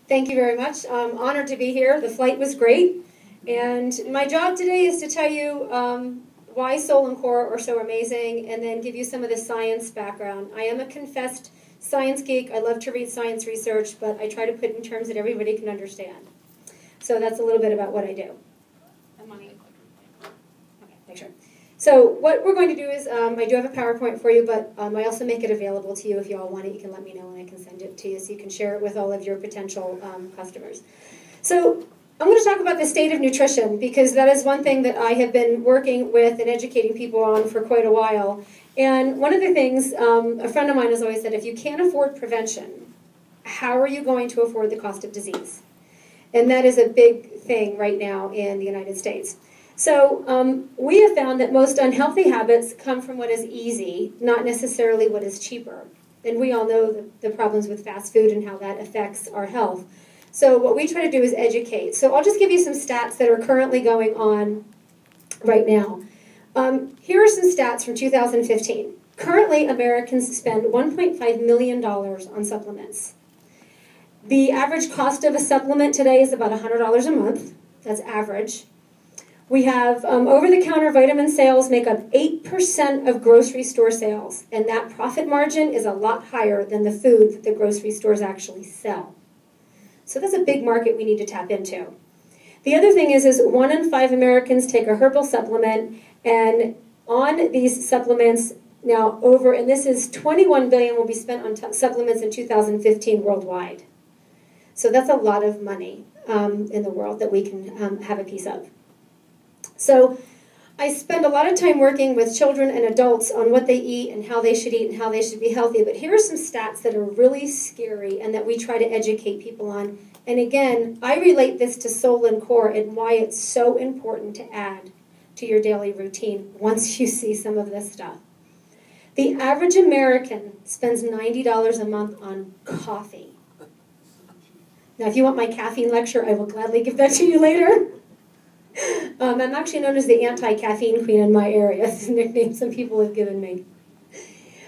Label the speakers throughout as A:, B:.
A: Thank you very much. I'm honored to be here. The flight was great. And my job today is to tell you why Soul and Core are so amazing and then give you some of the science background. I am a confessed science geek. I love to read science research, but I try to put it in terms that everybody can understand. So that's a little bit about what I do. Okay, make sure. So what we're going to do is, I do have a PowerPoint for you, but I also make it available to you. If you all want it, you can let me know and I can send it to you so you can share it with all of your potential customers. So I'm going to talk about the state of nutrition because that is one thing that I have been working with and educating people on for quite a while. And one of the things, a friend of mine has always said, if you can't afford prevention, how are you going to afford the cost of disease? And that is a big thing right now in the United States. So we have found that most unhealthy habits come from what is easy, not necessarily what is cheaper. And we all know the problems with fast food and how that affects our health. So what we try to do is educate. So I'll just give you some stats that are currently going on right now. Here are some stats from 2015. Currently, Americans spend $1.5 million on supplements. The average cost of a supplement today is about $100 a month. That's average. We have over-the-counter vitamin sales make up 8% of grocery store sales, and that profit margin is a lot higher than the food that the grocery stores actually sell. So that's a big market we need to tap into. The other thing is 1 in 5 Americans take a herbal supplement, and on these supplements now and this is $21 billion will be spent on supplements in 2015 worldwide. So that's a lot of money in the world that we can have a piece of. So I spend a lot of time working with children and adults on what they eat and how they should eat and how they should be healthy. But here are some stats that are really scary and that we try to educate people on. And again, I relate this to Soul and Core and why it's so important to add to your daily routine once you see some of this stuff. The average American spends $90 a month on coffee. Now, if you want my caffeine lecture, I will gladly give that to you later. I'm actually known as the anti-caffeine queen in my area. That's the nickname some people have given me.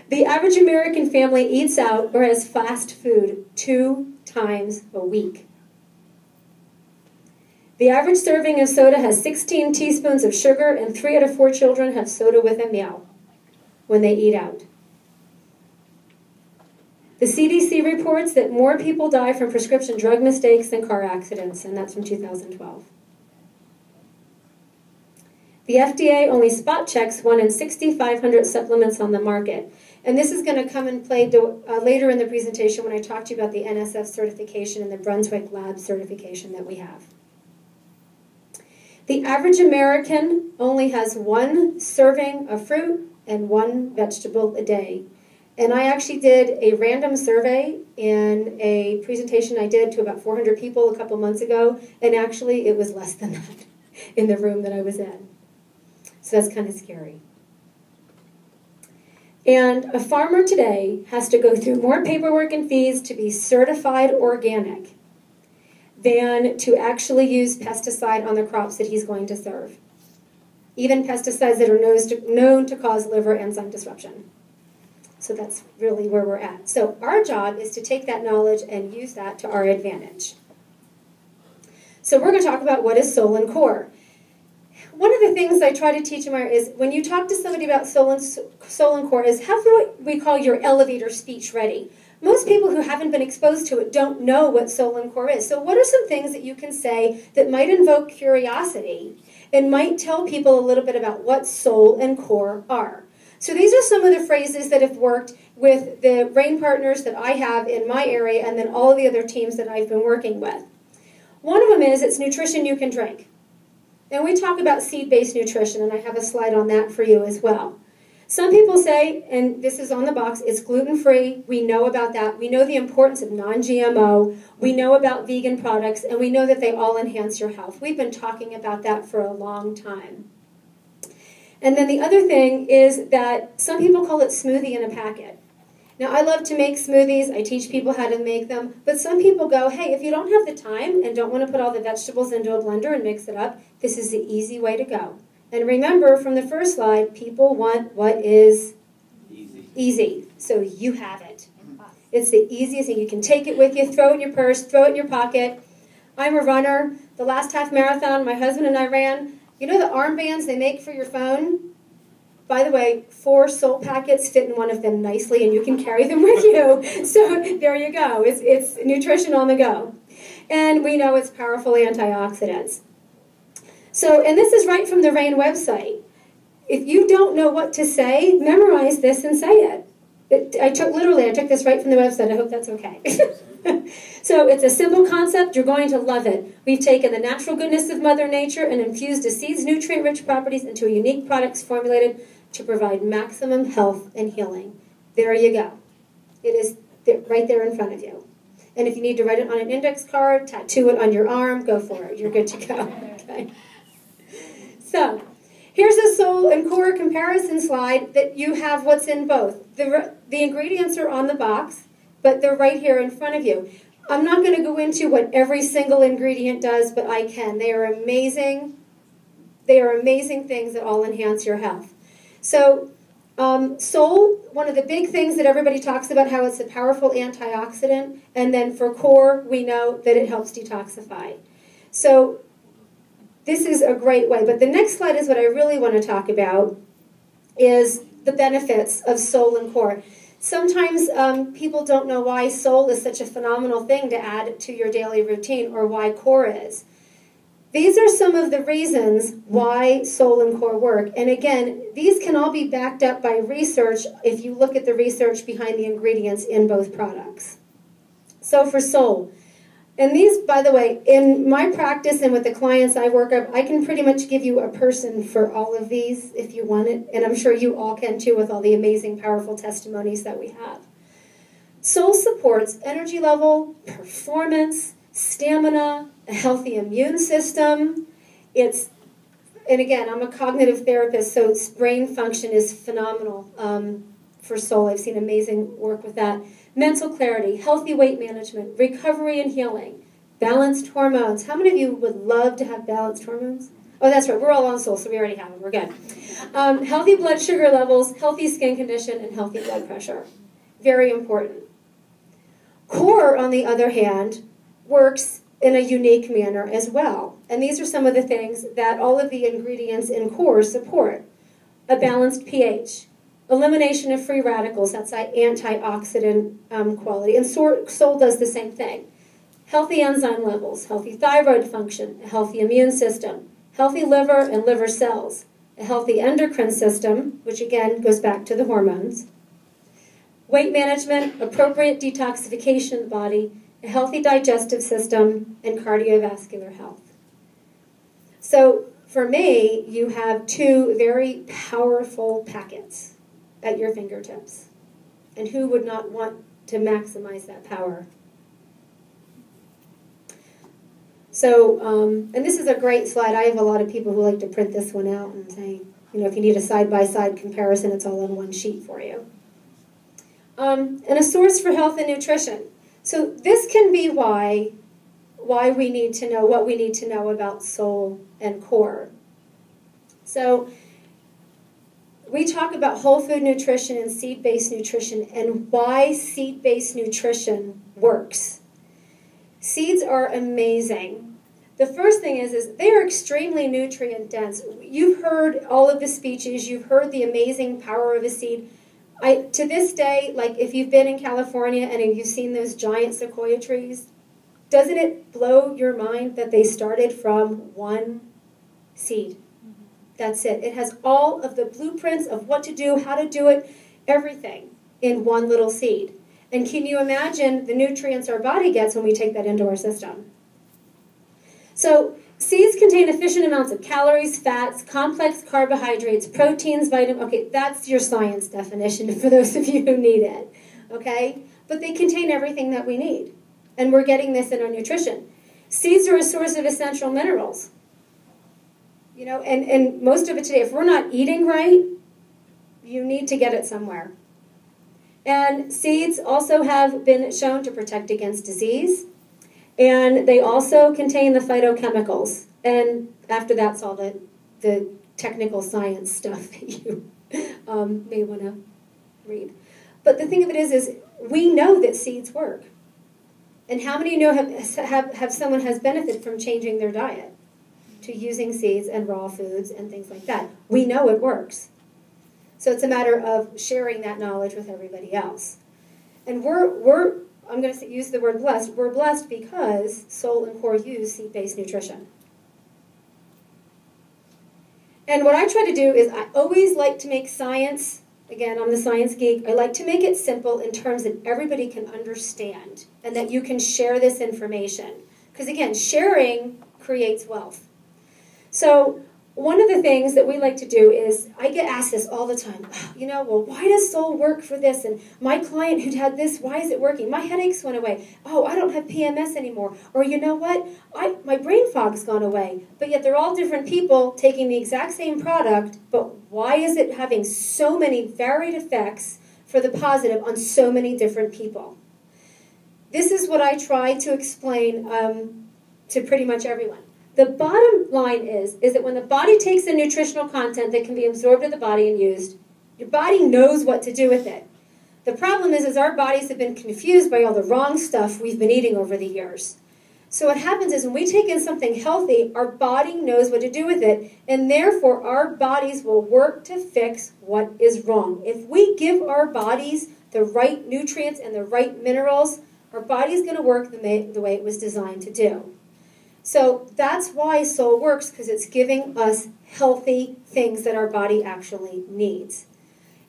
A: The average American family eats out or has fast food 2 times a week. The average serving of soda has 16 teaspoons of sugar, and 3 out of 4 children have soda with a meal when they eat out. The CDC reports that more people die from prescription drug mistakes than car accidents, and that's from 2012. The FDA only spot checks 1 in 6,500 supplements on the market. And this is going to come and play later in the presentation when I talk to you about the NSF certification and the Brunswick Labs certification that we have. The average American only has 1 serving of fruit and 1 vegetable a day. And I actually did a random survey in a presentation I did to about 400 people a couple months ago, and actually it was less than that in the room that I was in. So that's kind of scary. And a farmer today has to go through more paperwork and fees to be certified organic than to actually use pesticide on the crops that he's going to serve. Even pesticides that are known to cause liver enzyme disruption. So that's really where we're at. So our job is to take that knowledge and use that to our advantage. So we're going to talk about what is Soul and Core. One of the things I try to teach them is when you talk to somebody about soul and core is have what we call your elevator speech ready. Most people who haven't been exposed to it don't know what soul and core is. So what are some things that you can say that might invoke curiosity and might tell people a little bit about what soul and core are? So these are some of the phrases that have worked with the RAIN partners that I have in my area and then all of the other teams that I've been working with. One of them is it's nutrition you can drink. And we talk about seed-based nutrition, and I have a slide on that for you as well. Some people say, and this is on the box, it's gluten-free. We know about that. We know the importance of non-GMO. We know about vegan products, and we know that they all enhance your health. We've been talking about that for a long time. And then the other thing is that some people call it smoothie in a packet. Now, I love to make smoothies. I teach people how to make them. But some people go, hey, if you don't have the time and don't want to put all the vegetables into a blender and mix it up, this is the easy way to go. And remember from the first slide, people want what is easy. So you have it. It's the easiest thing. You can take it with you, throw it in your purse, throw it in your pocket. I'm a runner. The last half marathon my husband and I ran, you know the armbands they make for your phone? By the way, 4 Soul packets fit in one of them nicely, and you can carry them with you. So there you go. It's nutrition on the go. And we know it's powerful antioxidants. So, and this is right from the RAIN website. If you don't know what to say, memorize this and say it. I took this right from the website. I hope that's okay. So it's a simple concept. You're going to love it. We've taken the natural goodness of Mother Nature and infused a seed's nutrient-rich properties into a unique products formulated to provide maximum health and healing. There you go. It is right there in front of you. And if you need to write it on an index card, tattoo it on your arm, go for it. You're good to go. Okay. So here's a soul and core comparison slide that you have what's in both. The ingredients are on the box, but they're right here in front of you. I'm not going to go into what every single ingredient does, but I can. They are amazing. They are amazing things that all enhance your health. So soul, one of the big things that everybody talks about, how it's a powerful antioxidant, and then for core, we know that it helps detoxify. So this is a great way. But the next slide is what I really want to talk about, is the benefits of soul and core. Sometimes people don't know why soul is such a phenomenal thing to add to your daily routine, or why core is. These are some of the reasons why soul and core work. And again, these can all be backed up by research if you look at the research behind the ingredients in both products. So for soul, and these, by the way, in my practice and with the clients I work with, I can pretty much give you a person for all of these if you want it. And I'm sure you all can too with all the amazing, powerful testimonies that we have. Soul supports energy level, performance, stamina, a healthy immune system. And again, I'm a cognitive therapist, so brain function is phenomenal for soul. I've seen amazing work with that. Mental clarity, healthy weight management, recovery and healing, balanced hormones. How many of you would love to have balanced hormones? Oh, that's right. We're all on soul, so we already have them. We're good. Healthy blood sugar levels, healthy skin condition, and healthy blood pressure. Very important. Core, on the other hand, works in a unique manner as well. And these are some of the things that all of the ingredients in core support. A balanced pH, elimination of free radicals, that's antioxidant quality. And soul does the same thing. Healthy enzyme levels, healthy thyroid function, a healthy immune system, healthy liver and liver cells, a healthy endocrine system, which again goes back to the hormones, weight management, appropriate detoxification of the body, a healthy digestive system, and cardiovascular health. So for me, you have 2 very powerful packets at your fingertips. And who would not want to maximize that power? So, and this is a great slide. I have a lot of people who like to print this one out and say, you know, if you need a side-by-side comparison, it's all on one sheet for you. And a source for health and nutrition. So this can be why we need to know what we need to know about soul and core. So we talk about whole food nutrition and seed-based nutrition and why seed-based nutrition works. Seeds are amazing. The first thing is they are extremely nutrient dense. You've heard all of the speeches. You've heard the amazing power of a seed. To this day, like if you've been in California and if you've seen those giant sequoia trees, doesn't it blow your mind that they started from one seed? That's it. It has all of the blueprints of what to do, how to do it, everything in one little seed. And can you imagine the nutrients our body gets when we take that into our system? So seeds contain efficient amounts of calories, fats, complex carbohydrates, proteins, vitamins. Okay, that's your science definition for those of you who need it. Okay? But they contain everything that we need. And we're getting this in our nutrition. Seeds are a source of essential minerals. You know, and most of it today, if we're not eating right, you need to get it somewhere. And seeds also have been shown to protect against disease. And they also contain the phytochemicals. And after that's all the technical science stuff that you may want to read. But the thing of it is we know that seeds work. And how many know have someone has benefited from changing their diet to using seeds and raw foods and things like that? We know it works. So it's a matter of sharing that knowledge with everybody else. And I'm going to use the word blessed. We're blessed because Soul and Core use seed-based nutrition. And what I try to do is I always like to make science, again, I'm the science geek, I like to make it simple in terms that everybody can understand and that you can share this information. Because again, sharing creates wealth. So one of the things that we like to do is, I get asked this all the time, well, why does Soul work for this? And my client who'd had this, why is it working? My headaches went away. Oh, I don't have PMS anymore. Or you know what? My brain fog's gone away. But yet they're all different people taking the exact same product, but why is it having so many varied effects for the positive on so many different people? This is what I try to explain to pretty much everyone. The bottom line is that when the body takes in nutritional content that can be absorbed in the body and used, your body knows what to do with it. The problem is our bodies have been confused by all the wrong stuff we've been eating over the years. So what happens is when we take in something healthy, our body knows what to do with it, and therefore our bodies will work to fix what is wrong. If we give our bodies the right nutrients and the right minerals, our body's going to work the way it was designed to do. So that's why Soul works, because it's giving us healthy things that our body actually needs.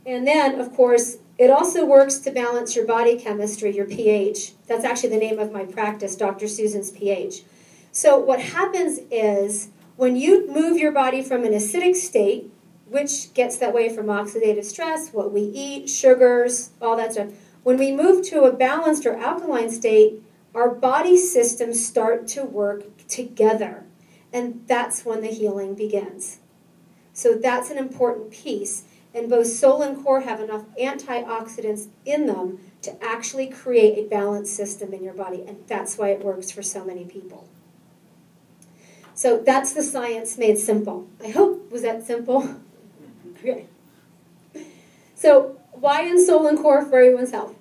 A: And then, of course, it also works to balance your body chemistry, your pH. That's actually the name of my practice, Dr. Susan's pH. So what happens is when you move your body from an acidic state, which gets that way from oxidative stress, what we eat, sugars, all that stuff, when we move to a balanced or alkaline state, our body systems start to work together, and that's when the healing begins. So that's an important piece, and both Soul and Core have enough antioxidants in them to actually create a balanced system in your body, and that's why it works for so many people. So that's the science made simple. I hope, was that simple? Okay. So why in Soul and Core for everyone's health?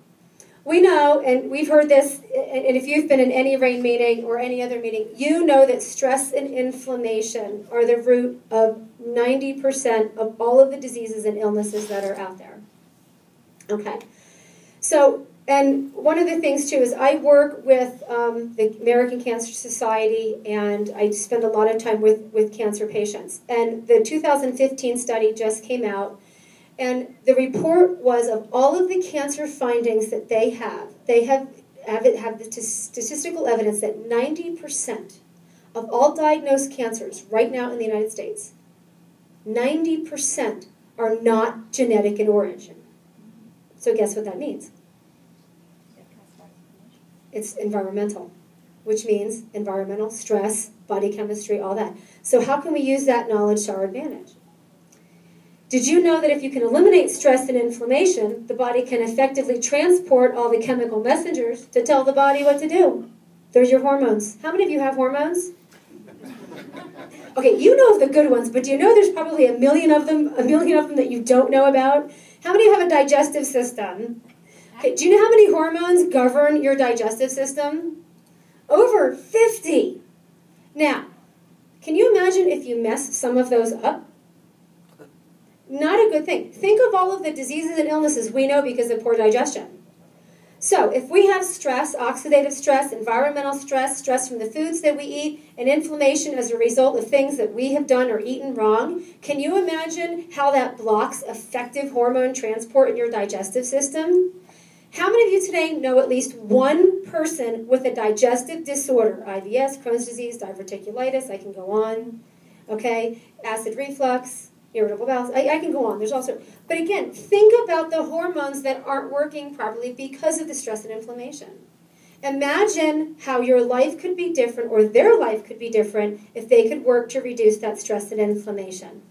A: We know, and we've heard this, and if you've been in any RAIN meeting or any other meeting, you know that stress and inflammation are the root of 90% of all of the diseases and illnesses that are out there. Okay. So, and one of the things, too, is I work with the American Cancer Society, and I spend a lot of time with cancer patients. And the 2015 study just came out. And the report was of all of the cancer findings that they have the statistical evidence that 90% of all diagnosed cancers right now in the United States, 90% are not genetic in origin. So guess what that means? It's environmental, which means environmental, stress, body chemistry, all that. So how can we use that knowledge to our advantage? Did you know that if you can eliminate stress and inflammation, the body can effectively transport all the chemical messengers to tell the body what to do? There's your hormones. How many of you have hormones? Okay, you know the good ones, but do you know there's probably a million of them that you don't know about? How many of you have a digestive system? Okay, do you know how many hormones govern your digestive system? Over 50. Now, can you imagine if you mess some of those up? Not a good thing. Think of all of the diseases and illnesses we know because of poor digestion. So if we have stress, oxidative stress, environmental stress, stress from the foods that we eat, and inflammation as a result of things that we have done or eaten wrong, can you imagine how that blocks effective hormone transport in your digestive system? How many of you today know at least one person with a digestive disorder? IBS, Crohn's disease, diverticulitis, I can go on, okay? Acid reflux, irritable bowels, I can go on, there's also, but again, think about the hormones that aren't working properly because of the stress and inflammation. Imagine how your life could be different, or their life could be different, if they could work to reduce that stress and inflammation.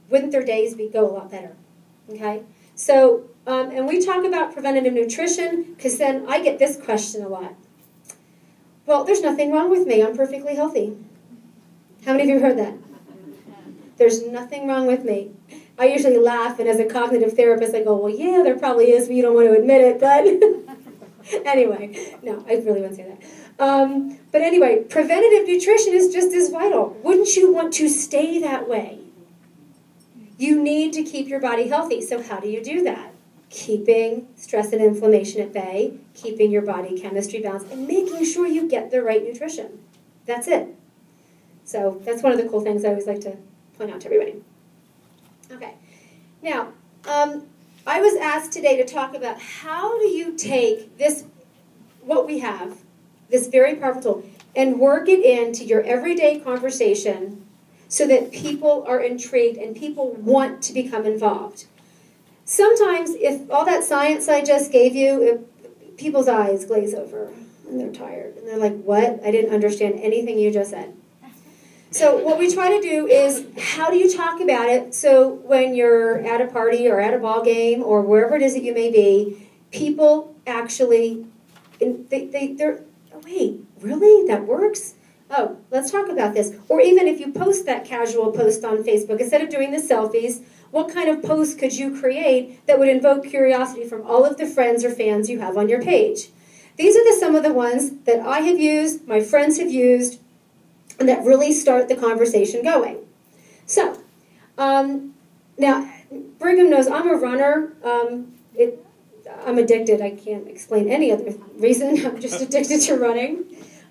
A: Wouldn't their days go a lot better, okay? So, and we talk about preventative nutrition, because then I get this question a lot. Well, there's nothing wrong with me, I'm perfectly healthy. How many of you have heard that? There's nothing wrong with me. I usually laugh, and as a cognitive therapist, I go, well, yeah, there probably is, but you don't want to admit it, but anyway, no, I really wouldn't say that. But anyway, preventative nutrition is just as vital. Wouldn't you want to stay that way? You need to keep your body healthy, so how do you do that? Keeping stress and inflammation at bay, keeping your body chemistry balanced, and making sure you get the right nutrition. That's it. So that's one of the cool things I always like to point out to everybody. Okay. Now, I was asked today to talk about how do you take this, what we have, this very powerful tool, and work it into your everyday conversation so that people are intrigued and people want to become involved. Sometimes, if all that science I just gave you, people's eyes glaze over and they're tired. And they're like, what? I didn't understand anything you just said. So what we try to do is, how do you talk about it so when you're at a party or at a ball game or wherever it is that you may be, people actually, they're, oh, wait, really? That works? Oh, let's talk about this. Or even if you post that casual post on Facebook, instead of doing the selfies, what kind of post could you create that would invoke curiosity from all of the friends or fans you have on your page? These are some of the ones that I have used, my friends have used, and that really start the conversation going. So, now, Brigham knows I'm a runner. I'm addicted. I can't explain any other reason. I'm just addicted to running.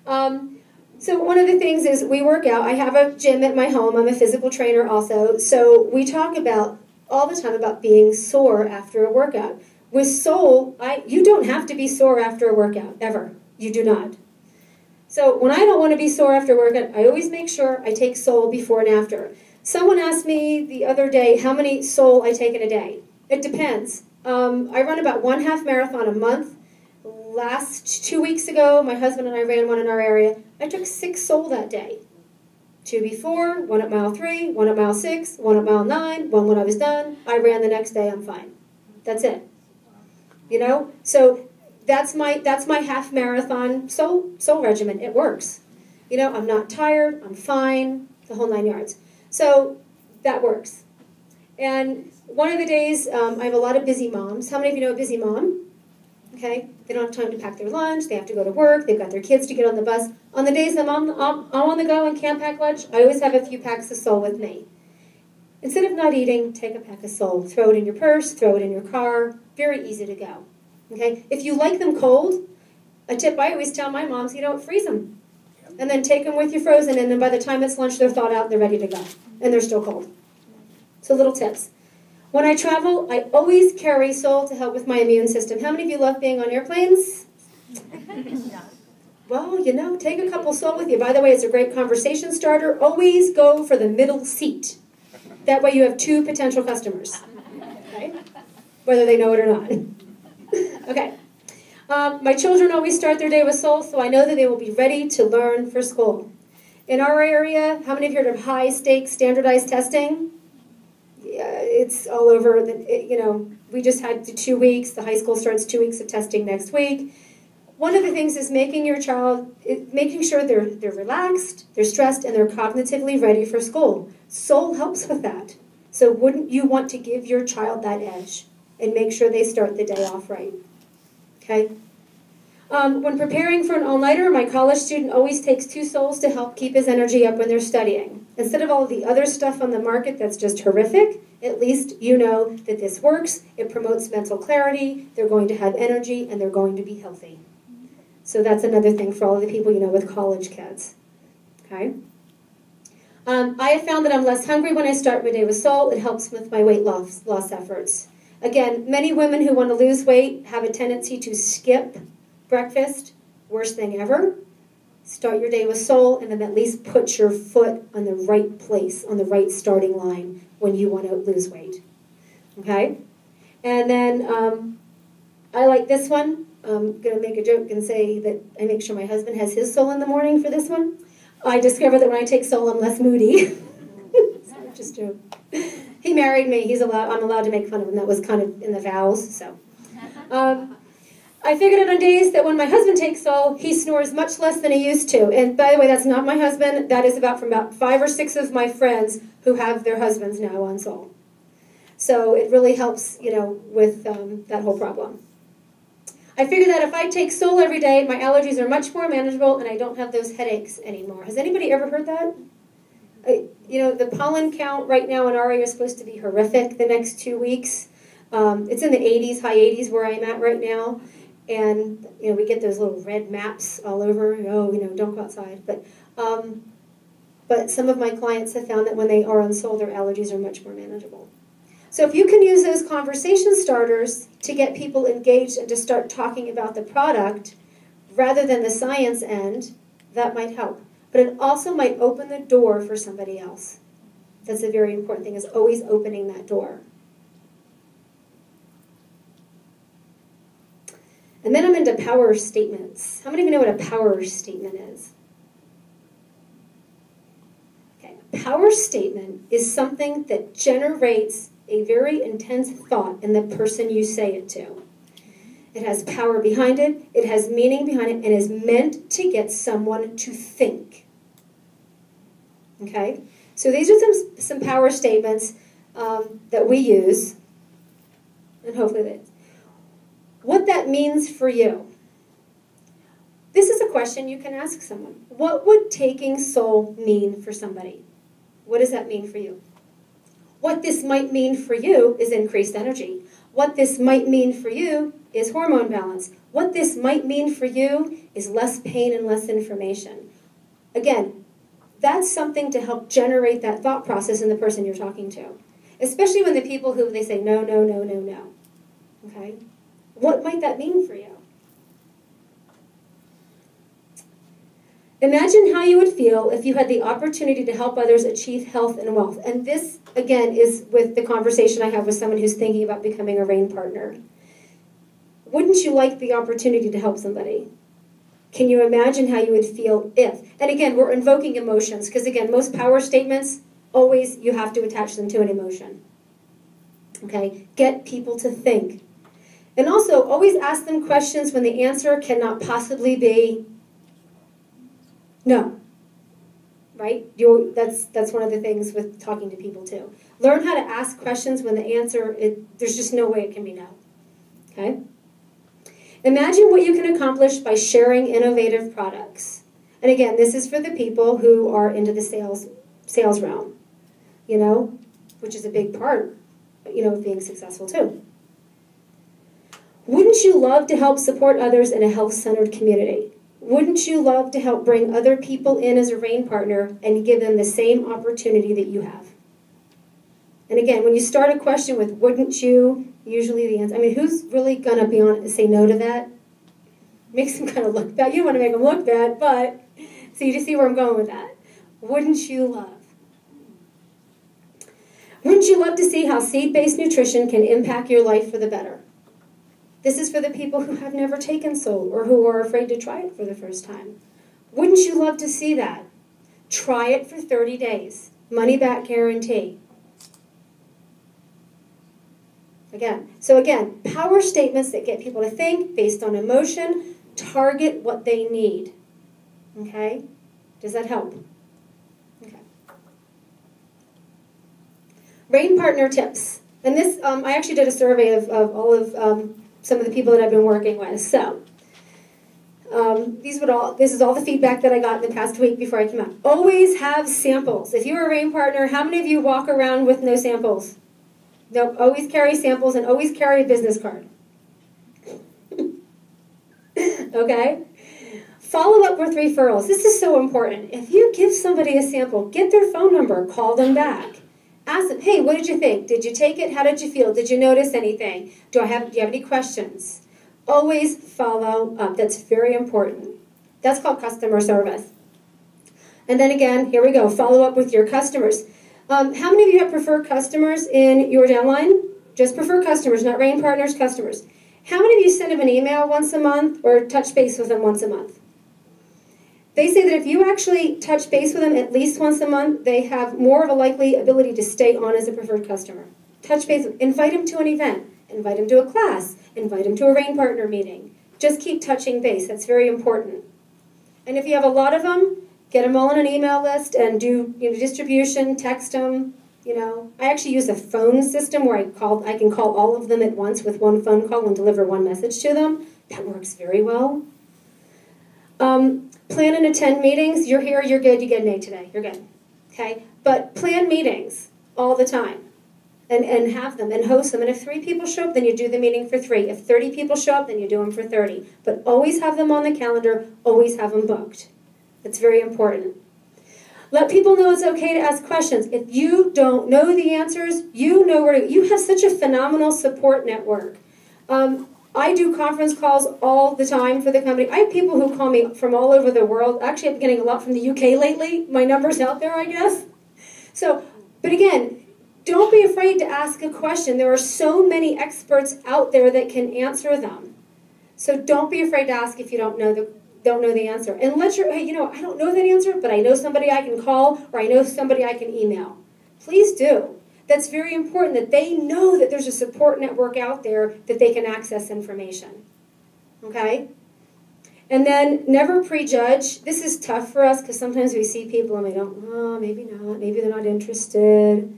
A: So one of the things is we work out. I have a gym at my home. I'm a physical trainer also. So we talk about all the time about being sore after a workout. With Soul, you don't have to be sore after a workout, ever. You do not. So when I don't want to be sore after a workout, I always make sure I take Soul before and after. Someone asked me the other day how many Soul I take in a day. It depends. I run about 1/2 marathon a month. Last 2 weeks ago, my husband and I ran one in our area. I took 6 Soul that day. 2 before, 1 at mile 3, 1 at mile 6, 1 at mile 9, 1 when I was done. I ran the next day, I'm fine. That's it. You know? So that's my half marathon soul regimen. It works. You know, I'm not tired, I'm fine, the whole 9 yards. So that works. And one of the days, I have a lot of busy moms. How many of you know a busy mom? Okay, they don't have time to pack their lunch, they have to go to work, they've got their kids to get on the bus. On the days I'm on the go and can't pack lunch, I always have a few packs of Soul with me. Instead of not eating, take a pack of Soul. Throw it in your purse, throw it in your car. Very easy to go. Okay, if you like them cold, a tip I always tell my moms, you don't freeze them. And then take them with you frozen, and then by the time it's lunch, they're thawed out and they're ready to go. And they're still cold. So little tips. When I travel, I always carry Soul to help with my immune system. How many of you love being on airplanes? Well, you know, take a couple Soul with you. By the way, it's a great conversation starter. Always go for the middle seat. That way you have 2 potential customers. Okay? Whether they know it or not. Okay. My children always start their day with Soul, so I know that they will be ready to learn for school. In our area, how many of you heard of high-stakes standardized testing? It's all over. You know, we just had 2 weeks. The high school starts 2 weeks of testing next week. One of the things is making your child, making sure they're relaxed, they're stressed, and they're cognitively ready for school. Soul helps with that. So wouldn't you want to give your child that edge and make sure they start the day off right? Okay? When preparing for an all-nighter, my college student always takes 2 Souls to help keep his energy up when they're studying. Instead of all the other stuff on the market that's just horrific, at least you know that this works, it promotes mental clarity, they're going to have energy, and they're going to be healthy. So that's another thing for all of the people you know with college kids. Okay? I have found that I'm less hungry when I start my day with Soul. It helps with my weight loss efforts. Again, many women who want to lose weight have a tendency to skip breakfast. Worst thing ever. Start your day with Soul, and then at least put your foot on the right place, on the right starting line when you want to lose weight. Okay? And then I like this one. I'm going to make a joke and say that I make sure my husband has his Soul in the morning for this one. I discovered that when I take Soul, I'm less moody. So just joke. He married me. I'm allowed to make fun of him. That was kind of in the vows. So I figured out on days that when my husband takes Soul, he snores much less than he used to. And by the way, that's not my husband. That is from about 5 or 6 of my friends who have their husbands now on Soul. So it really helps, with that whole problem. I figured that if I take Sol every day, my allergies are much more manageable and I don't have those headaches anymore. Has anybody ever heard that? The pollen count right now in our area is supposed to be horrific the next 2 weeks. It's in the 80s, high 80s where I'm at right now. And, we get those little red maps all over. Oh, don't go outside. But some of my clients have found that when they are on Sol, their allergies are much more manageable. So if you can use those conversation starters to get people engaged and to start talking about the product rather than the science end, that might help. But it also might open the door for somebody else. That's a very important thing, is always opening that door. And then I'm into power statements. How many of you know what a power statement is? Okay, a power statement is something that generates a very intense thought in the person you say it to. It has power behind it, it has meaning behind it, and is meant to get someone to think. Okay? So these are some power statements that we use, and hopefully that. What that means for you. This is a question you can ask someone. What would taking Sol mean for somebody? What does that mean for you? What this might mean for you is increased energy. What this might mean for you is hormone balance. What this might mean for you is less pain and less inflammation. Again, that's something to help generate that thought process in the person you're talking to. Especially when the people who they say, no, no, no, no, no. Okay? What might that mean for you? Imagine how you would feel if you had the opportunity to help others achieve health and wealth. And this, again, is with the conversation I have with someone who's thinking about becoming a RAIN partner. Wouldn't you like the opportunity to help somebody? Can you imagine how you would feel if? And again, we're invoking emotions, because again, most power statements, always you have to attach them to an emotion. Okay? Get people to think. And also, always ask them questions when the answer cannot possibly be no, right? That's one of the things with talking to people too. Learn how to ask questions when the answer, there's just no way it can be no, okay? Imagine what you can accomplish by sharing innovative products. And again, this is for the people who are into the sales realm, which is a big part, of being successful too. Wouldn't you love to help support others in a health-centered community? Wouldn't you love to help bring other people in as a RAIN partner and give them the same opportunity that you have? And again, when you start a question with wouldn't you, usually the answer, who's really going to be on say no to that? Makes them kind of look bad. You don't want to make them look bad, but so you just see where I'm going with that. Wouldn't you love? Wouldn't you love to see how seed-based nutrition can impact your life for the better? This is for the people who have never taken Sol or who are afraid to try it for the first time. Wouldn't you love to see that? Try it for 30 days. Money back guarantee. Again, power statements that get people to think based on emotion, target what they need. Okay? Does that help? Okay. RAIN partner tips. And this, I actually did a survey of all of some of the people that I've been working with. So, this is all the feedback that I got in the past week before I came out. Always have samples. If you're a RAIN partner, how many of you walk around with no samples? No, always carry samples and always carry a business card. Okay? Follow up with referrals. This is so important. If you give somebody a sample, get their phone number, call them back. Ask them, hey, what did you think? Did you take it? How did you feel? Did you notice anything? Do you have any questions? Always follow up. That's very important. That's called customer service. And then again, here we go. Follow up with your customers. How many of you have preferred customers in your downline? Just preferred customers, not RAIN partners, customers. How many of you send them an email once a month or touch base with them once a month? They say that if you actually touch base with them at least once a month, they have more of a likely ability to stay on as a preferred customer. Touch base, invite them to an event, invite them to a class, invite them to a RAIN partner meeting. Just keep touching base. That's very important. And if you have a lot of them, get them all on an email list and do distribution, text them, You know, I actually use a phone system where I can call all of them at once with one phone call and deliver one message to them. That works very well. Plan and attend meetings. You're here, you're good, you get an A today. You're good. Okay? But plan meetings all the time. And have them and host them. And if 3 people show up, then you do the meeting for 3. If 30 people show up, then you do them for 30. But always have them on the calendar. Always have them booked. That's very important. Let people know it's okay to ask questions. If you don't know the answers, you know where to. You have such a phenomenal support network. I do conference calls all the time for the company. I have people who call me from all over the world. Actually, I'm getting a lot from the UK lately. My number's out there, I guess. So, but again, don't be afraid to ask a question. There are so many experts out there that can answer them. So don't be afraid to ask if you don't know the answer. And let your, hey, you know, I don't know that answer, but I know somebody I can call or I know somebody I can email. Please do. That's very important that they know that there's a support network out there that they can access information. Okay? And then never prejudge. This is tough for us because sometimes we see people and we go, oh, maybe not, maybe they're not interested.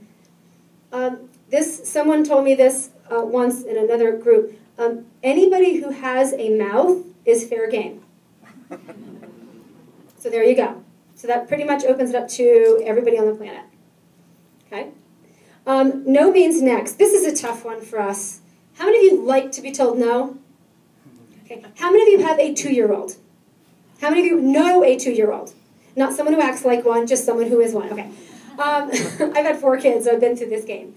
A: Someone told me this once in another group. Anybody who has a mouth is fair game. So there you go. So that pretty much opens it up to everybody on the planet. Okay? No means next. This is a tough one for us. How many of you like to be told no? Okay. How many of you have a 2-year-old? How many of you know a 2-year-old? Not someone who acts like one, just someone who is one. Okay. I've had 4 kids, so I've been through this game.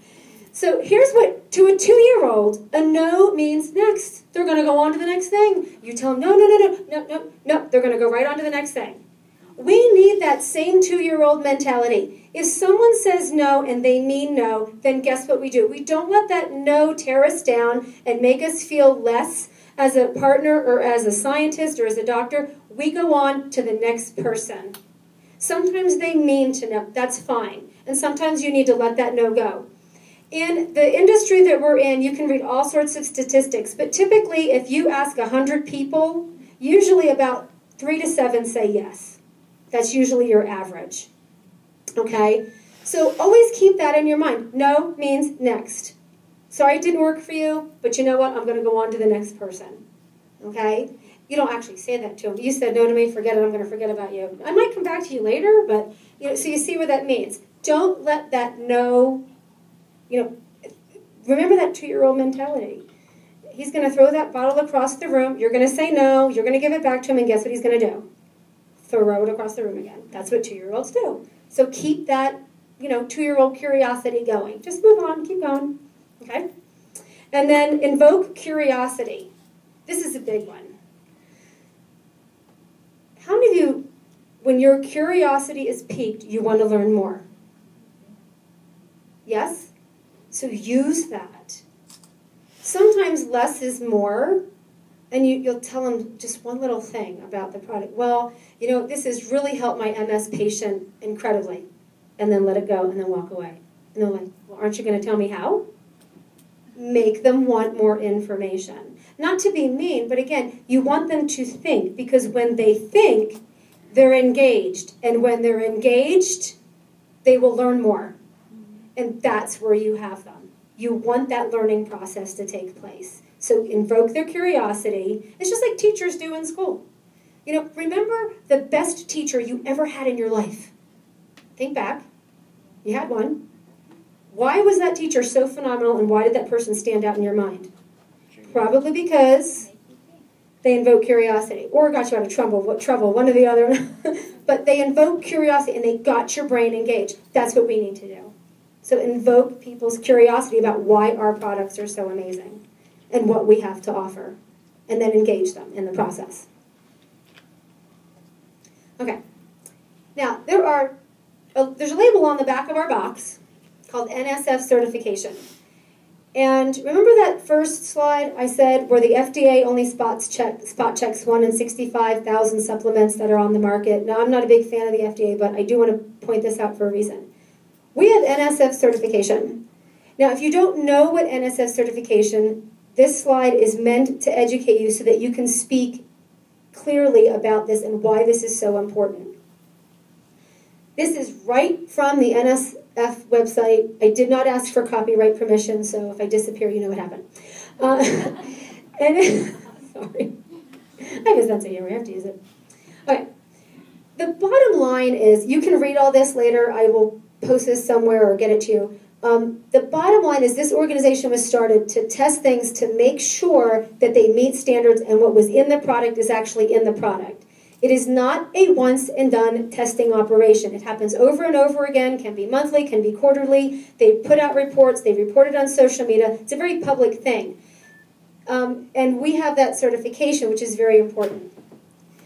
A: So here's what, to a 2-year-old, a no means next. They're going to go on to the next thing. You tell them, no, they're going to go right on to the next thing. We need that same 2-year-old mentality. If someone says no and they mean no, then guess what we do? We don't let that no tear us down and make us feel less as a partner or as a scientist or as a doctor. We go on to the next person. Sometimes they mean to no, that's fine. And sometimes you need to let that no go. In the industry that we're in, you can read all sorts of statistics, but typically if you ask 100 people, usually about 3 to 7 say yes. That's usually your average. Okay? So always keep that in your mind. No means next. Sorry it didn't work for you, but you know what? I'm going to go on to the next person. Okay? You don't actually say that to them. You said no to me, forget it, I'm going to forget about you. I might come back to you later, but, you know, so you see what that means. Don't let that no, you know, remember that 2-year-old mentality. He's going to throw that bottle across the room, you're going to say no, you're going to give it back to him, and guess what he's going to do? Throw it across the room again. That's what 2-year-olds do. So keep that, you know, 2-year-old curiosity going. Just move on, keep going, okay? And then invoke curiosity. This is a big one. How many of you, when your curiosity is piqued, you want to learn more? Yes? So use that. Sometimes less is more, and you'll tell them just one little thing about the product. Well, you know, this has really helped my MS patient incredibly. And then let it go, and then walk away. And they're like, well, aren't you going to tell me how? Make them want more information. Not to be mean, but again, you want them to think, because when they think, they're engaged. And when they're engaged, they will learn more. And that's where you have them. You want that learning process to take place. So invoke their curiosity. It's just like teachers do in school. You know, remember the best teacher you ever had in your life. Think back. You had one. Why was that teacher so phenomenal, and why did that person stand out in your mind? Probably because they invoked curiosity, or got you out of trouble, one or the other. But they invoked curiosity, and they got your brain engaged. That's what we need to do. So invoke people's curiosity about why our products are so amazing and what we have to offer, and then engage them in the process. Okay. Now, there's a label on the back of our box called NSF Certification. And remember that first slide I said where the FDA only spot checks 1 in 65,000 supplements that are on the market? Now, I'm not a big fan of the FDA, but I do want to point this out for a reason. We have NSF certification. Now, if you don't know what NSF certification, this slide is meant to educate you so that you can speak clearly about this and why this is so important. This is right from the NSF website. I did not ask for copyright permission, so if I disappear, you know what happened. Sorry. I have a sense of humor. I have to use it. Okay. The bottom line is, you can read all this later. I will post this somewhere or get it to you. The bottom line is this organization was started to test things to make sure that they meet standards and what was in the product is actually in the product. It is not a once and done testing operation. It happens over and over again, can be monthly, can be quarterly. They put out reports, they report it on social media. It's a very public thing. And we have that certification, which is very important.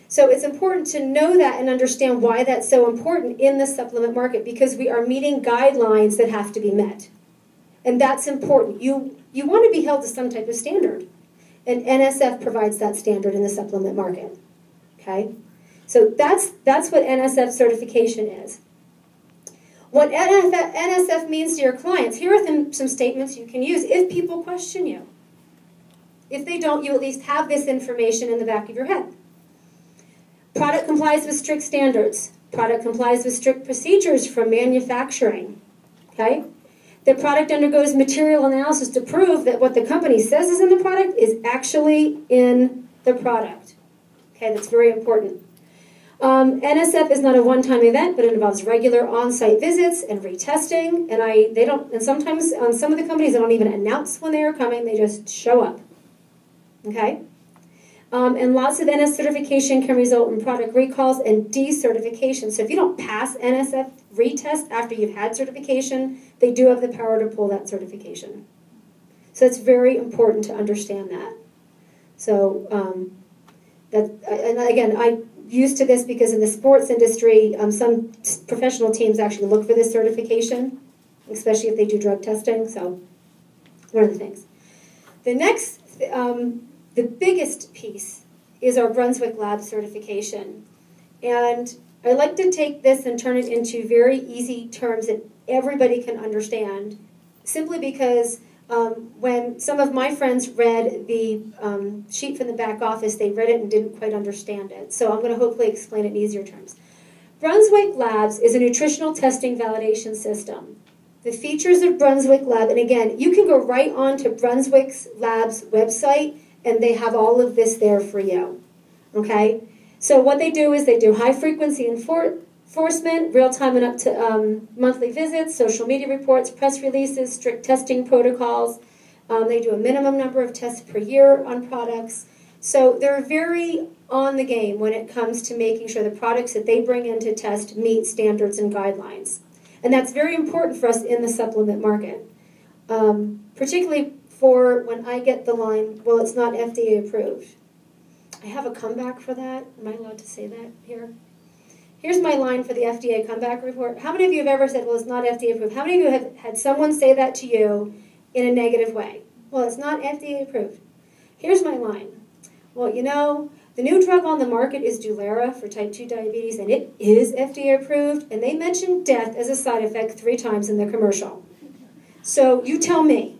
A: So it's important to know that and understand why that's so important in the supplement market, because we are meeting guidelines that have to be met. And that's important. You want to be held to some type of standard. And NSF provides that standard in the supplement market. Okay? So that's what NSF certification is. What NSF means to your clients, here are some statements you can use if people question you. If they don't, you at least have this information in the back of your head. Product complies with strict standards. Product complies with strict procedures from manufacturing. Okay? The product undergoes material analysis to prove that what the company says is in the product is actually in the product. Okay, that's very important. NSF is not a one-time event, but it involves regular on-site visits and retesting. And sometimes on some of the companies, they don't even announce when they are coming; they just show up. Okay. And lots of NSF certification can result in product recalls and decertification. So if you don't pass NSF retest after you've had certification, they do have the power to pull that certification. So it's very important to understand that. So and again, I'm used to this because in the sports industry, some professional teams actually look for this certification, especially if they do drug testing. So one of the things. The next the biggest piece is our Brunswick Labs certification. And I like to take this and turn it into very easy terms that everybody can understand, simply because when some of my friends read the sheet from the back office, they read it and didn't quite understand it. So I'm going to hopefully explain it in easier terms. Brunswick Labs is a nutritional testing validation system. The features of Brunswick Lab, and again, you can go right on to Brunswick Labs website, and they have all of this there for you, okay? So what they do is they do high-frequency enforcement, real-time and up to monthly visits, social media reports, press releases, strict testing protocols. They do a minimum number of tests per year on products. So they're very on the game when it comes to making sure the products that they bring in to test meet standards and guidelines. And that's very important for us in the supplement market, particularly for when I get the line, well, it's not FDA approved. I have a comeback for that. Am I allowed to say that here? Here's my line for the FDA comeback report. How many of you have ever said, well, it's not FDA approved? How many of you have had someone say that to you in a negative way? Well, it's not FDA approved. Here's my line. Well, you know, the new drug on the market is Dulera for type 2 diabetes, and it is FDA approved, and they mentioned death as a side effect 3 times in the commercial. So you tell me.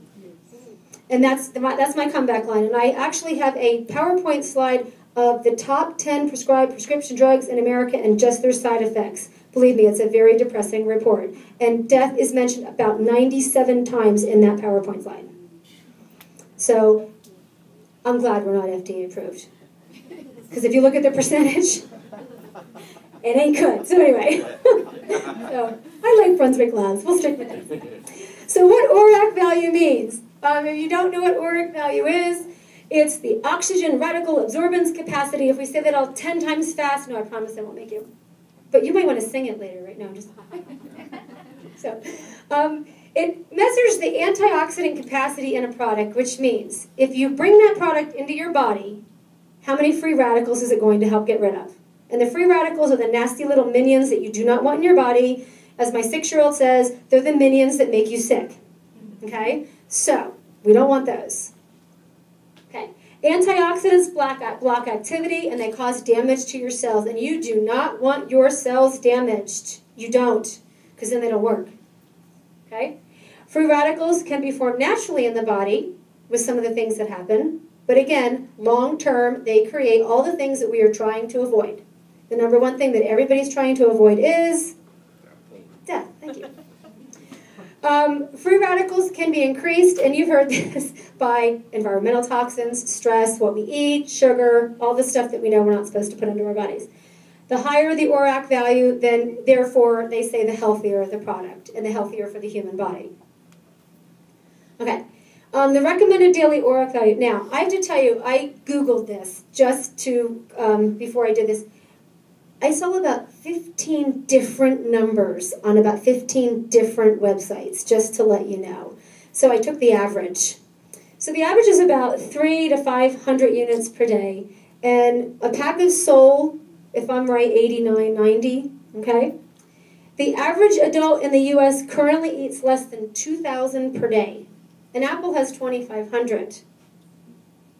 A: And that's my comeback line. And I actually have a PowerPoint slide of the top 10 prescribed prescription drugs in America and just their side effects. Believe me, it's a very depressing report. And death is mentioned about 97 times in that PowerPoint slide. So I'm glad we're not FDA approved. Because if you look at the percentage, it ain't good. So anyway, so I like Brunswick Labs. We'll stick with it. So what ORAC value means? If you don't know what ORAC value is, it's the oxygen radical absorbance capacity. If we say that all 10 times fast, no, I promise I won't make you. But you might want to sing it later, right now. So, it measures the antioxidant capacity in a product, which means if you bring that product into your body, how many free radicals is it going to help get rid of? And the free radicals are the nasty little minions that you do not want in your body. As my 6-year-old says, they're the minions that make you sick. Okay? So, we don't want those. Okay. Antioxidants block activity, and they cause damage to your cells. And you do not want your cells damaged. You don't, because then they don't work. Okay? Free radicals can be formed naturally in the body with some of the things that happen. But again, long term, they create all the things that we are trying to avoid. The number one thing that everybody's trying to avoid is death. Thank you. Free radicals can be increased, and you've heard this, by environmental toxins, stress, what we eat, sugar, all the stuff that we know we're not supposed to put into our bodies. The higher the ORAC value, then therefore they say the healthier the product and the healthier for the human body. Okay, the recommended daily ORAC value. Now, I have to tell you, I Googled this just to, before I did this. I saw about 15 different numbers on about 15 different websites, just to let you know. So I took the average. So the average is about 300 to 500 units per day. And a pack of Sol, if I'm right, 89, 90, okay? The average adult in the U.S. currently eats less than 2,000 per day. An apple has 2,500.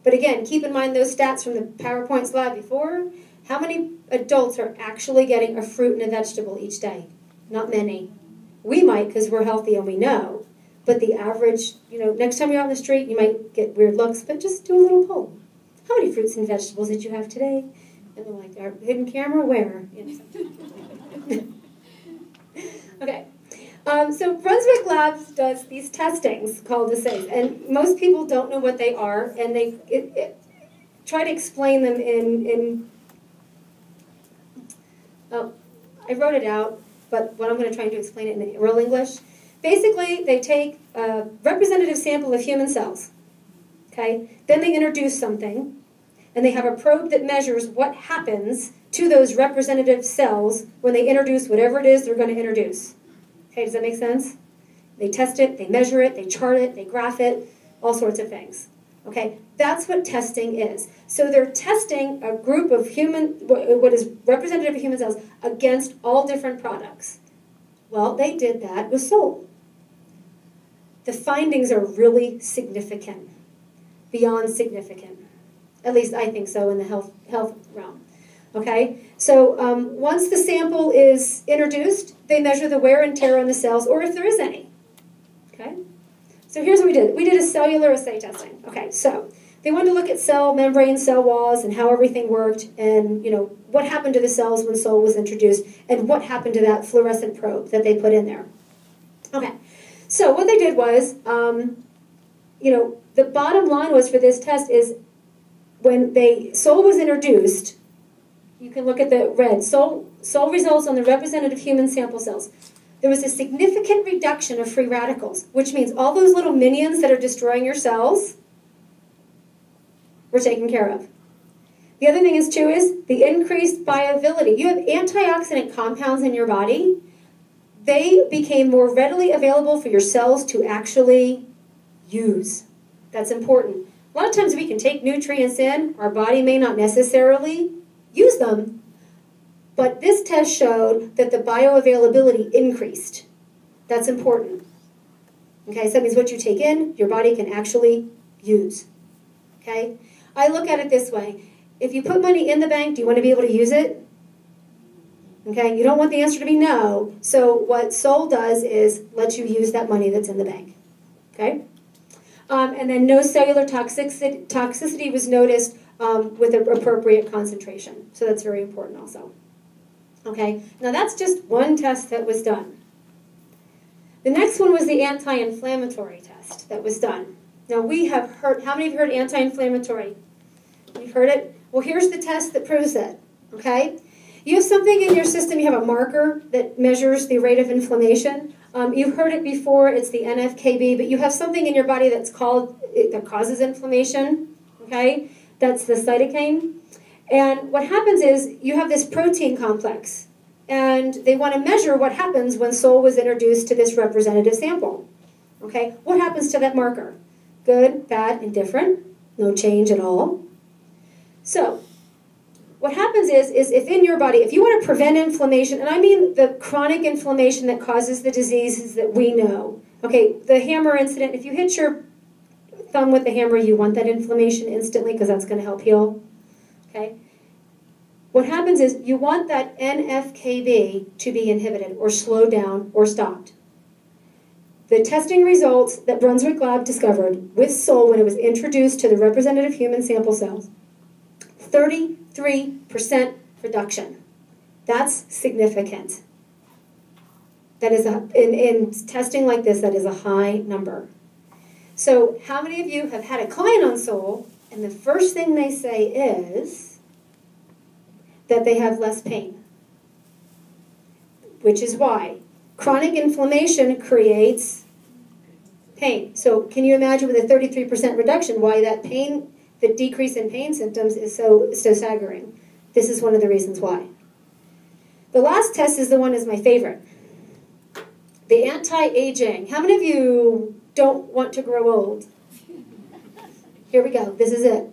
A: But again, keep in mind those stats from the PowerPoint slide before. How many adults are actually getting a fruit and a vegetable each day? Not many. We might because we're healthy and we know. But the average, next time you're out on the street, you might get weird looks, but just do a little poll. How many fruits and vegetables did you have today? And they're like, our hidden camera, where? Okay. So Brunswick Labs does these testings called assays, and most people don't know what they are, and they try to explain them in I wrote it out, but what I'm going to try to explain it in real English. Basically, they take a representative sample of human cells, okay? Then they introduce something, and they have a probe that measures what happens to those representative cells when they introduce whatever it is they're going to introduce. Okay, does that make sense? They test it, they measure it, they chart it, they graph it, all sorts of things. Okay, that's what testing is. So they're testing a group of what is representative of human cells against all different products. Well, they did that with Sol. The findings are really significant, beyond significant. At least I think so in the health realm. Okay, so once the sample is introduced, they measure the wear and tear on the cells, or if there is any. Okay, so here's what we did. We did a cellular assay testing. Okay, so they wanted to look at cell membrane, cell walls, and how everything worked, and what happened to the cells when Sol was introduced, and what happened to that fluorescent probe that they put in there. Okay, so what they did was, the bottom line was for this test is when Sol was introduced. You can look at the red. Sol results on the representative human sample cells. There was a significant reduction of free radicals, which means all those little minions that are destroying your cells were taken care of. The other thing is the increased bioavailability. You have antioxidant compounds in your body. They became more readily available for your cells to actually use. That's important. A lot of times we can take nutrients in. Our body may not necessarily use them, but this test showed that the bioavailability increased. That's important. Okay, so that means what you take in, your body can actually use. Okay? I look at it this way. If you put money in the bank, do you want to be able to use it? Okay, you don't want the answer to be no. So what Sol does is let you use that money that's in the bank. Okay? And then no cellular toxicity was noticed with an appropriate concentration. So that's very important also. Okay, now that's just one test that was done. The next one was the anti-inflammatory test that was done. Now we have heard, how many have heard anti-inflammatory? You've heard it? Well, here's the test that proves it. Okay? You have something in your system, you have a marker that measures the rate of inflammation. You've heard it before, it's the NFKB, but you have something in your body that causes inflammation. Okay? That's the cytokine. And what happens is you have this protein complex, and they want to measure what happens when Sol was introduced to this representative sample. Okay? What happens to that marker? Good, bad, indifferent, no change at all. So, what happens is if in your body, if you want to prevent inflammation, and I mean the chronic inflammation that causes the diseases that we know. Okay, the hammer incident, if you hit your thumb with the hammer, you want that inflammation instantly because that's going to help heal. Okay? What happens is you want that NFKB to be inhibited or slowed down or stopped. The testing results that Brunswick Lab discovered with Sol when it was introduced to the representative human sample cells, 33% reduction. That's significant. That is in testing like this, that is a high number. So how many of you have had a client on Soul, and the first thing they say is that they have less pain? Which is why chronic inflammation creates pain. So can you imagine with a 33% reduction why that pain, the decrease in pain symptoms is so staggering? This is one of the reasons why. The last test is the one that's my favorite. The anti-aging. How many of you don't want to grow old? Here we go. This is it.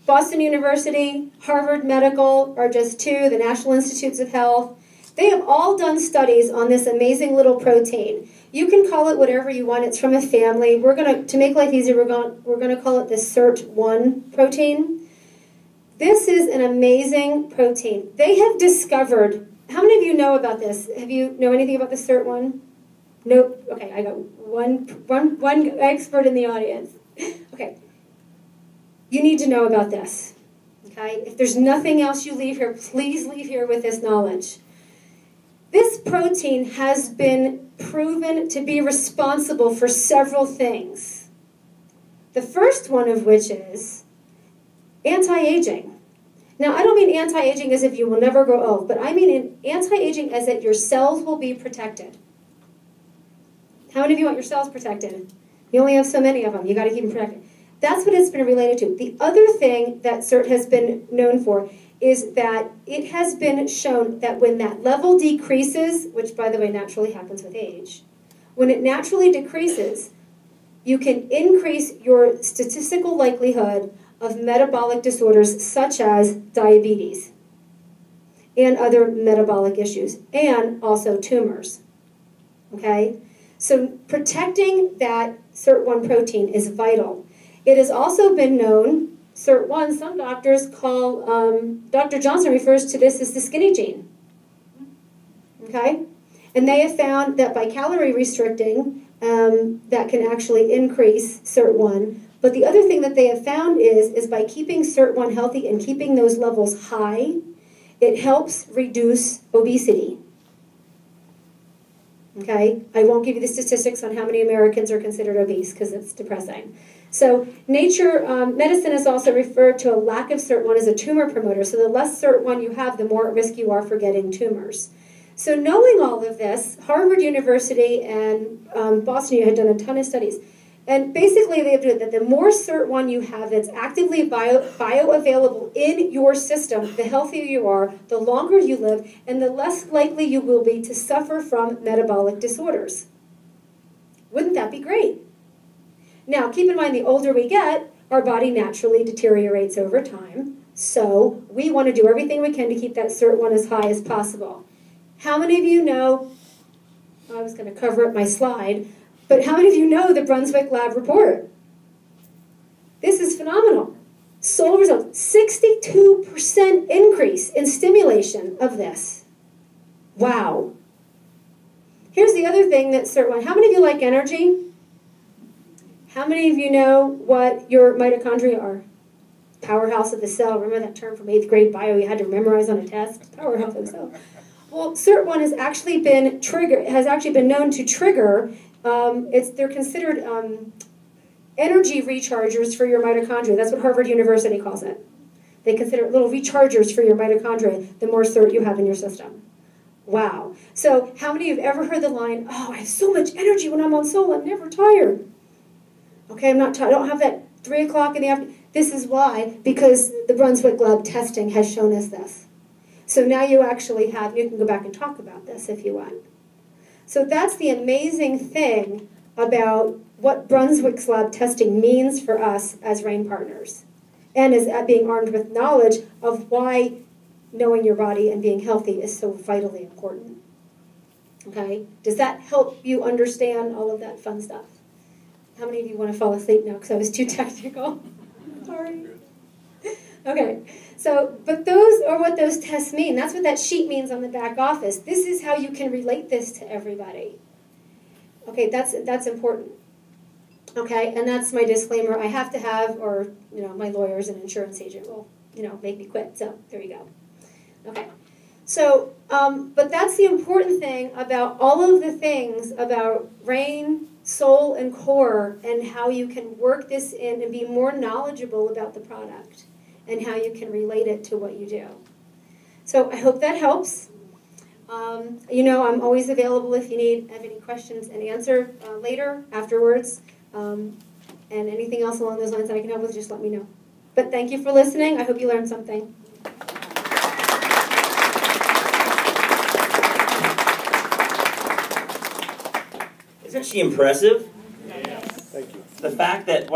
A: Boston University, Harvard Medical are just two, the National Institutes of Health. They have all done studies on this amazing little protein. You can call it whatever you want. It's from a family. We're going to make life easier, we're going to call it the SIRT1 protein. This is an amazing protein. They have discovered, how many of you know about this? Have you know anything about the SIRT1? Nope. Okay, I got one expert in the audience. Okay. You need to know about this. Okay? If there's nothing else you leave here, please leave here with this knowledge. This protein has been proven to be responsible for several things. The first one of which is anti-aging. Now, I don't mean anti-aging as if you will never grow old, but I mean anti-aging as that your cells will be protected. How many of you want your cells protected? You only have so many of them. You got to keep them protected. That's what it's been related to. The other thing that SIRT has been known for is that it has been shown that when that level decreases, which by the way naturally happens with age, when it naturally decreases, you can increase your statistical likelihood of metabolic disorders such as diabetes and other metabolic issues, and also tumors. Okay? So protecting that SIRT1 protein is vital. It has also been known, SIRT1, some doctors call, Dr. Johnson refers to this as the skinny gene. Okay? And they have found that by calorie restricting, that can actually increase SIRT1. But the other thing that they have found is by keeping SIRT1 healthy and keeping those levels high, it helps reduce obesity. Okay? I won't give you the statistics on how many Americans are considered obese because it's depressing. So nature, medicine has also referred to a lack of SIRT1 as a tumor promoter. So the less SIRT1 you have, the more at risk you are for getting tumors. So knowing all of this, Harvard University and Boston had done a ton of studies. And basically they have done that the more SIRT1 you have that's actively bioavailable in your system, the healthier you are, the longer you live, and the less likely you will be to suffer from metabolic disorders. Wouldn't that be great? Now, keep in mind, the older we get, our body naturally deteriorates over time. So we want to do everything we can to keep that SIRT1 as high as possible. How many of you know, I was going to cover up my slide, but how many of you know the Brunswick Lab report? This is phenomenal. Soul results, 62% increase in stimulation of this. Wow. Here's the other thing that SIRT1, how many of you like energy? How many of you know what your mitochondria are? Powerhouse of the cell. Remember that term from 8th grade bio you had to memorize on a test? Powerhouse of the cell. Well, SIRT1 has actually been known to trigger. They're considered energy rechargers for your mitochondria. That's what Harvard University calls it. They consider it little rechargers for your mitochondria the more SIRT you have in your system. Wow. So how many of you have ever heard the line, oh, I have so much energy when I'm on Soul, I'm never tired. Okay, I'm not tired. I don't have that 3 o'clock in the afternoon. This is why, because the Brunswick Lab testing has shown us this. So now you actually have, you can go back and talk about this if you want. So that's the amazing thing about what Brunswick's Lab testing means for us as RAIN partners. And as being armed with knowledge of why knowing your body and being healthy is so vitally important. Okay? Does that help you understand all of that fun stuff? How many of you want to fall asleep now because I was too technical? Sorry. Okay, so, but those are what those tests mean. That's what that sheet means on the back office. This is how you can relate this to everybody. Okay, that's important. Okay, and that's my disclaimer. I have to have, or, my lawyers and insurance agent will, make me quit. So, there you go. Okay, So, but that's the important thing about all of the things about brain, soul, and core, and how you can work this in and be more knowledgeable about the product and how you can relate it to what you do. So I hope that helps. You know, I'm always available if you have any questions and answer later, afterwards. And anything else along those lines that I can help with, just let me know. But thank you for listening. I hope you learned something.
B: Isn't she impressive?
C: Yes. Thank you.
B: The fact that